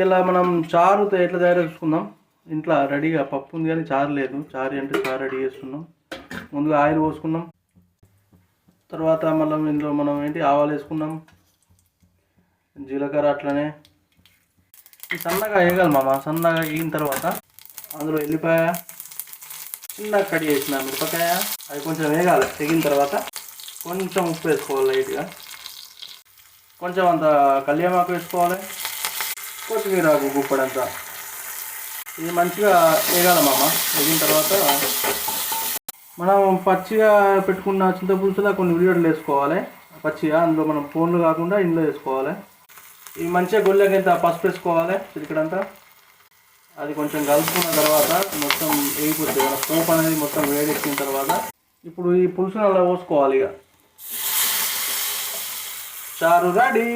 ఇలా మనం చారు ఎట్లా తయారు చేసుకుందాం. ఇంట్లో రెడీగా పప్పు ఉంది కానీ చారు లేదు. చారు అంటే చారు రెడీ చేస్తున్నాం. ముందుగా ఆయిల్ పోసుకున్నాం. తర్వాత మళ్ళీ ఇందులో మనం ఆవాలు వేసుకున్నాం, జీలకర్ర అట్లనే సన్నగా వేయగలం మామ. సన్నగా వేగిన తర్వాత అందులో ఎల్లిపాయ, చిన్నగా కట్ చేసిన మిరపకాయ, అవి కొంచెం వేగాలి. వేగిన తర్వాత కొంచెం ఉప్పు వేసుకోవాలి లైట్గా, కొంచెం అంత కళ్యామాకు వేసుకోవాలి, కొత్తిమీర గుప్పడంతా. ఇది మంచిగా వేగాలమ్మా. వేగిన తర్వాత మనం పచ్చిగా పెట్టుకున్న చింతపులుసులో కొన్ని ఉల్లిగడ్డలు వేసుకోవాలి పచ్చిగా. అందులో మనం ఫోన్లు కాకుండా ఇందులో వేసుకోవాలి. ఇవి మంచిగా గొల్లకింత పసుపు వేసుకోవాలి చిటికడంతా. అది కొంచెం కలుపుకున్న తర్వాత మొత్తం వేగిపోతుంది. మన పోపు అనేది మొత్తం వేడెక్కిన తర్వాత ఇప్పుడు ఈ పులుసుని అలా పోసుకోవాలి. ఇక చారు రెడీ.